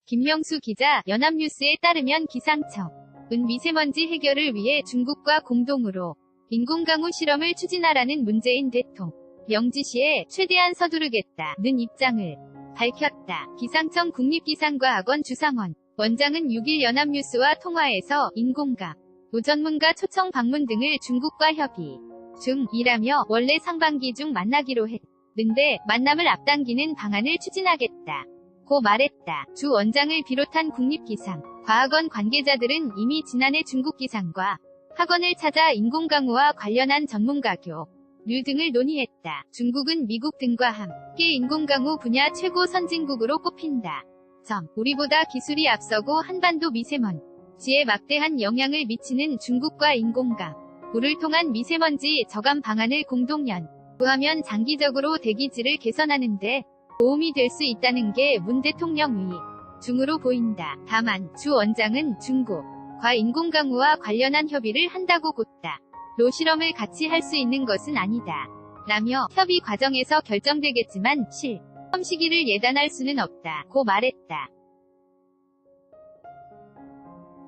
김명수 기자, 연합뉴스에 따르면 기상청은 미세먼지 해결을 위해 중국과 공동으로 인공강우 실험을 추진하라는 문재인 대통령 지시에 최대한 서두르겠다는 입장을 밝혔다. 기상청 국립기상과학원 주상원 원장은 6일 연합뉴스와 통화에서 인공강우 전문가 초청 방문 등을 중국과 협의 중이라며 원래 상반기 중 만나기로 했는데 만남을 앞당기는 방안을 추진하겠다 고 말했다. 주 원장을 비롯한 국립기상과학원 관계자들은 이미 지난해 중국 기상과 학원을 찾아 인공강우와 관련한 전문가 교류 등을 논의했다. 중국은 미국 등과 함께 인공강우 분야 최고 선진국으로 꼽힌다. 우리보다 기술이 앞서고 한반도 미세먼지에 막대한 영향을 미치는 중국과 인공강우를 통한 미세먼지 저감 방안을 공동 연구하면 장기적으로 대기질을 개선하는 데 도움이 될 수 있다는 게 문 대통령 의의 중으로 보인다. 다만 주 원장은 중국과 인공강우와 관련한 협의를 한다고 곧다.로 실험을 같이 할 수 있는 것은 아니다. 라며 협의 과정에서 결정되겠지만 실험 시기를 예단할 수는 없다. 고 말했다.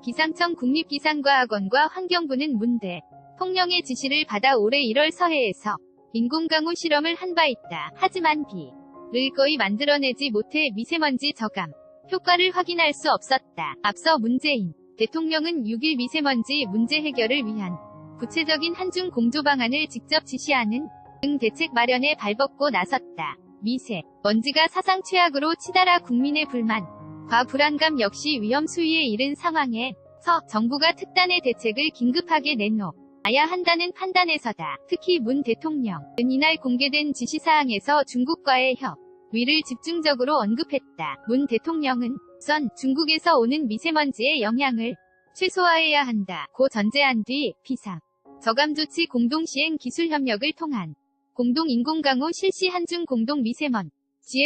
기상청 국립기상과학원과 환경부는 문 대통령의 지시를 받아 올해 1월 서해에서 인공강우 실험을 한 바 있다. 하지만 비를 거의 만들어내지 못해 미세먼지 저감 효과를 확인할 수 없었다. 앞서 문재인 대통령은 6일 미세먼지 문제 해결을 위한 구체적인 한중 공조 방안을 직접 지시하는 등 대책 마련에 발벗고 나섰다. 미세먼지가 사상 최악으로 치달아 국민의 불만과 불안감 역시 위험 수위에 이른 상황에서 정부가 특단의 대책을 긴급하게 내놓아야 한다는 판단에서다. 특히 문 대통령은 이날 공개된 지시사항에서 중국과의 협의를 집중적으로 언급했다. 문 대통령은 우선 중국에서 오는 미세먼지의 영향을 최소화해야 한다. 고 전제한 뒤 비상 저감 조치 공동 시행 기술 협력을 통한 공동 인공강우 실시 한중 공동 미세먼지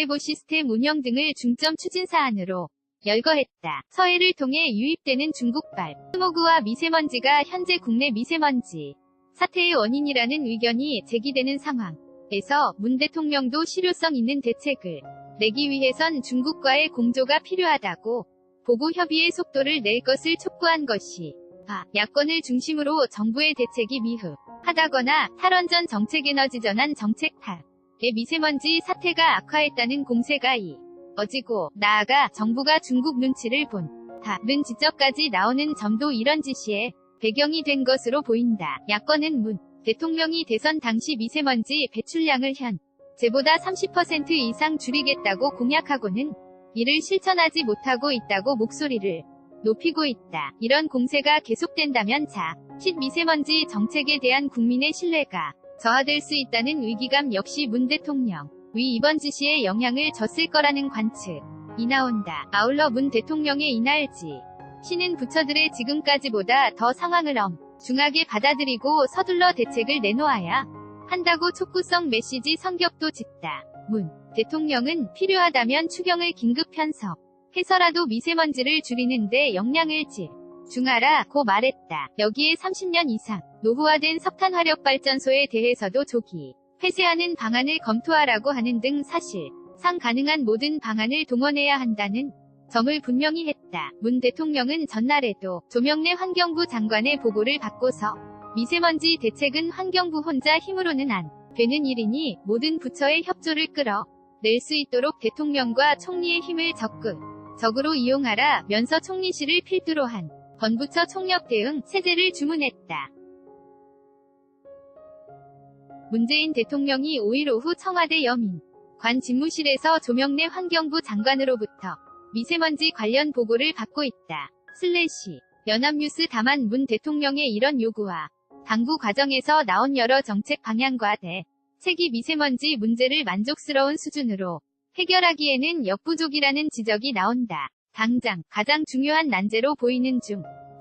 예보 시스템 운영 등을 중점 추진 사안으로 열거했다. 서해를 통해 유입되는 중국발 스모그와 미세먼지가 현재 국내 미세먼지 사태의 원인이라는 의견이 제기되는 상황에서 문 대통령도 실효성 있는 대책을 내기 위해선 중국과의 공조가 필요하다고 보고 협의의 속도를 낼 것을 촉구한 것이 야권을 중심으로 정부의 대책이 미흡하다거나 탈원전 정책 에너지 전환 정책 탓에 미세먼지 사태가 악화했다는 공세가 이어지고 나아가 정부가 중국 눈치를 본다는 지적까지 나오는 점도 이런 지시에 배경이 된 것으로 보인다. 야권은 문 대통령이 대선 당시 미세먼지 배출량을 현재보다 30% 이상 줄이겠다고 공약하고는 이를 실천하지 못하고 있다고 목소리를 높이고 있다. 이런 공세가 계속된다면 자칫 미세먼지 정책에 대한 국민의 신뢰가 저하될 수 있다는 위기감 역시 문 대통령의 이번 지시에 영향을 줬을 거라는 관측이 나온다. 아울러 문 대통령의 이날 지시는 부처들의 지금까지보다 더 상황을 엄중하게 받아들이고 서둘러 대책을 내놓아야 한다고 촉구성 메시지 성격도 짙다. 문 대통령은 필요하다면 추경을 긴급 편성해서라도 미세먼지를 줄이는데 역량을 집중하라 고 말했다. 여기에 30년 이상 노후화된 석탄 화력발전소에 대해서도 조기 폐쇄하는 방안을 검토하라고 하는 등 사실상 가능한 모든 방안을 동원해야 한다는 점을 분명히 했다. 문 대통령은 전날에도 조명래 환경부 장관의 보고를 받고서 미세먼지 대책은 환경부 혼자 힘으로는 안 되는 일이니 모든 부처의 협조를 끌어낼 수 있도록 대통령과 총리의 힘을 적극적으로 이용하라 면서 총리실을 필두로 한 건부처 총력 대응 체제를 주문했다. 문재인 대통령이 5일 오후 청와대 여민관 집무실에서 조명래 환경부 장관으로부터 미세먼지 관련 보고를 받고 있다. 연합뉴스 다만 문 대통령의 이런 요구와 당부 과정에서 나온 여러 정책 방향과 대책이 미세먼지 문제를 만족스러운 수준으로 해결하기에는 역부족이라는 지적이 나온다. 당장 가장 중요한 난제로 보이는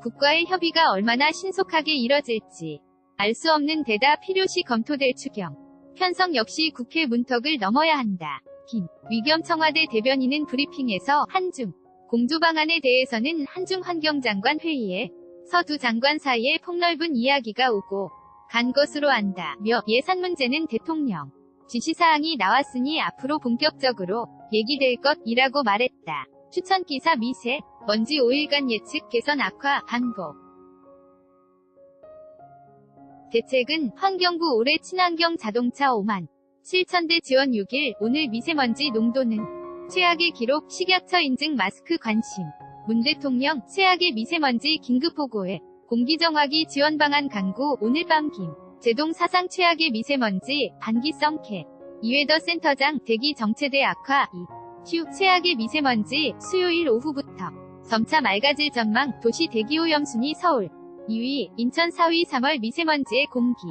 국과의 협의가 얼마나 신속하게 이뤄질지 알 수 없는 데다 필요시 검토될 추경 편성 역시 국회 문턱을 넘어야 한다. 김위겸 청와대 대변인은 브리핑에서 한중 공조 방안에 대해서는 한중 환경장관 회의에서 두 장관 사이에 폭넓은 이야기가 오고 간 것으로 안다며 예산 문제는 대통령 지시사항이 나왔으니 앞으로 본격적으로 얘기될 것이라고 말했다. 추천기사 미세, 먼지 5일간 예측 개선 악화, 반복. 대책은 환경부 올해 친환경 자동차 5만 7천대 지원 6일, 오늘 미세먼지 농도는 최악의 기록, 식약처 인증 마스크 관심. 문 대통령, 최악의 미세먼지 긴급보고에 공기정화기 지원 방안 강구, 오늘 밤 제동 사상 최악의 미세먼지, 반기성 캡. 이회더 센터장, 대기 정체대 악화, 휴, 최악의 미세먼지, 수요일 오후부터 점차 맑아질 전망, 도시 대기오염 순위 서울 2위, 인천 4위 3월 미세먼지의 공기.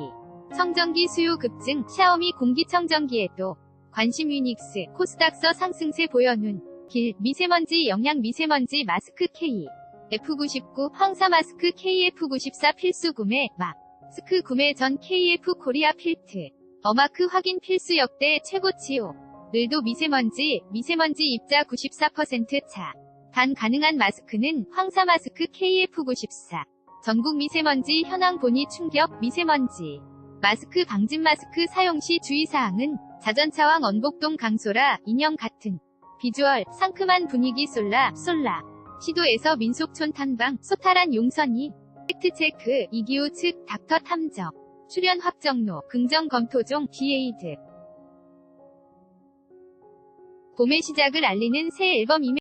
청정기 수요 급증, 샤오미 공기청정기에도 관심 유닉스, 코스닥서 상승세 보여눈. 길, 미세먼지 영양 미세먼지 마스크 K. F99, 황사 마스크 KF94 필수 구매, 마스크 구매 전 KF 코리아 필트. 어마크 확인 필수 역대 최고치요. 늘도 미세먼지 입자 94% 차. 단 가능한 마스크는 황사 마스크 KF94. 전국 미세먼지 현황 보니 충격, 미세먼지. 마스크 방진 마스크 사용 시 주의사항은 자전차왕 언복동 강소라, 인형 같은 비주얼, 상큼한 분위기 솔라. 시도에서 민속촌 탐방, 소탈한 용선이. 팩트체크, 이기호 측 닥터 탐정. 출연 확정로, 긍정 검토 중, 디에이드. 봄의 시작을 알리는 새 앨범 이메